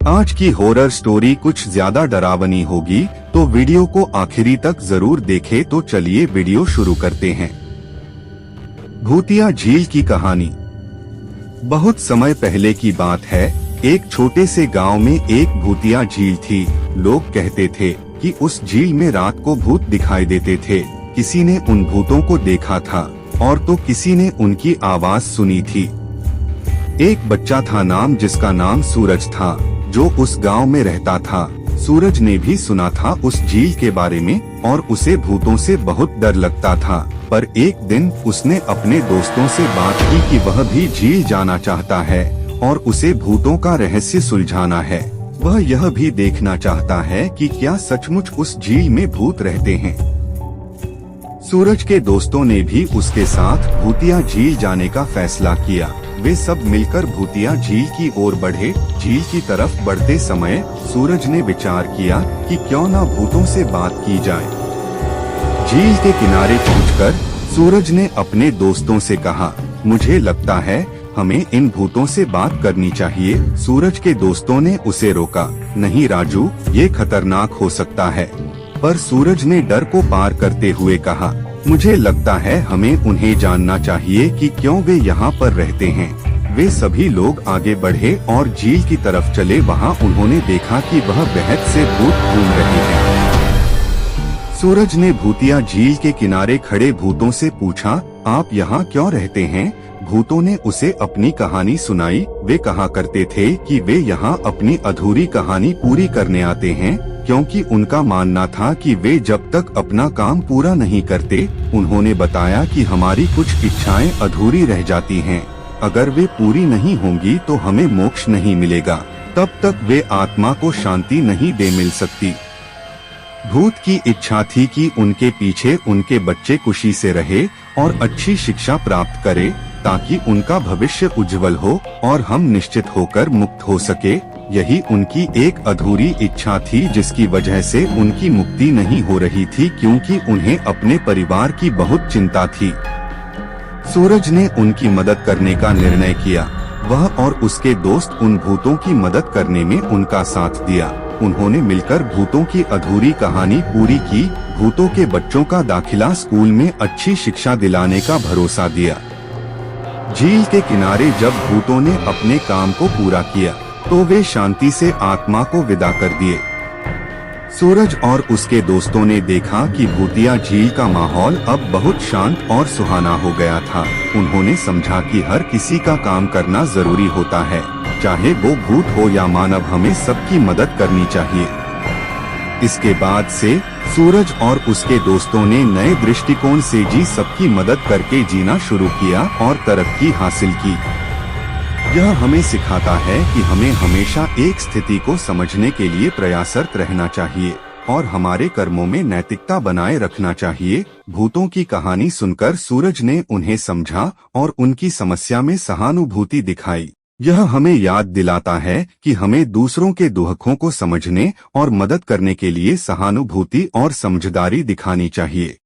आज की horror story कुछ ज्यादा डरावनी होगी, तो वीडियो को आखिरी तक जरूर देखें। तो चलिए वीडियो शुरू करते हैं। भूतिया झील की कहानी। बहुत समय पहले की बात है। एक छोटे से गांव में एक भूतिया झील थी। लोग कहते थे कि उस झील में रात को भूत दिखाई देते थे। किसी ने उन भूतों को देखा था और तो किसी ने उनकी आवाज सुनी थी। एक बच्चा था जिसका नाम सूरज था, जो उस गांव में रहता था। सूरज ने भी सुना था उस झील के बारे में और उसे भूतों से बहुत डर लगता था। पर एक दिन उसने अपने दोस्तों से बात की कि वह भी झील जाना चाहता है और उसे भूतों का रहस्य सुलझाना है। वह यह भी देखना चाहता है कि क्या सचमुच उस झील में भूत रहते हैं। सूरज के दोस्तों ने भी उसके साथ भूतिया झील जाने का फैसला किया। वे सब मिलकर भूतिया झील की ओर बढ़े। झील की तरफ बढ़ते समय सूरज ने विचार किया कि क्यों ना भूतों से बात की जाए। झील के किनारे पहुंचकर सूरज ने अपने दोस्तों से कहा, मुझे लगता है हमें इन भूतों से बात करनी चाहिए। सूरज के दोस्तों ने उसे रोका, नहीं राजू, ये खतरनाक हो सकता है। पर सूरज ने डर को पार करते हुए कहा, मुझे लगता है हमें उन्हें जानना चाहिए कि क्यों वे यहाँ पर रहते हैं। वे सभी लोग आगे बढ़े और झील की तरफ चले। वहाँ उन्होंने देखा कि वह बेहद से भूत घूम रहे हैं। सूरज ने भूतिया झील के किनारे खड़े भूतों से पूछा, आप यहाँ क्यों रहते हैं? भूतों ने उसे अपनी कहानी सुनाई। वे कहा करते थे कि वे यहाँ अपनी अधूरी कहानी पूरी करने आते हैं, क्योंकि उनका मानना था कि वे जब तक अपना काम पूरा नहीं करते। उन्होंने बताया कि हमारी कुछ इच्छाएं अधूरी रह जाती हैं। अगर वे पूरी नहीं होंगी तो हमें मोक्ष नहीं मिलेगा। तब तक वे आत्मा को शांति नहीं दे मिल सकती। भूत की इच्छा थी कि उनके पीछे उनके बच्चे खुशी से रहे और अच्छी शिक्षा प्राप्त करे, ताकि उनका भविष्य उज्जवल हो और हम निश्चित होकर मुक्त हो सके। यही उनकी एक अधूरी इच्छा थी, जिसकी वजह से उनकी मुक्ति नहीं हो रही थी, क्योंकि उन्हें अपने परिवार की बहुत चिंता थी। सूरज ने उनकी मदद करने का निर्णय किया। वह और उसके दोस्त उन भूतों की मदद करने में उनका साथ दिया। उन्होंने मिलकर भूतों की अधूरी कहानी पूरी की। भूतों के बच्चों का दाखिला स्कूल में अच्छी शिक्षा दिलाने का भरोसा दिया। झील के किनारे जब भूतों ने अपने काम को पूरा किया तो वे शांति से आत्मा को विदा कर दिए। सूरज और उसके दोस्तों ने देखा कि भूतिया झील का माहौल अब बहुत शांत और सुहाना हो गया था। उन्होंने समझा कि हर किसी का काम करना जरूरी होता है, चाहे वो भूत हो या मानव, हमें सबकी मदद करनी चाहिए। इसके बाद से सूरज और उसके दोस्तों ने नए दृष्टिकोण से सबकी मदद करके जीना शुरू किया और तरक्की हासिल की। यह हमें सिखाता है कि हमें हमेशा एक स्थिति को समझने के लिए प्रयासरत रहना चाहिए और हमारे कर्मों में नैतिकता बनाए रखना चाहिए। भूतों की कहानी सुनकर सूरज ने उन्हें समझा और उनकी समस्या में सहानुभूति दिखाई। यह हमें याद दिलाता है कि हमें दूसरों के दुखों को समझने और मदद करने के लिए सहानुभूति और समझदारी दिखानी चाहिए।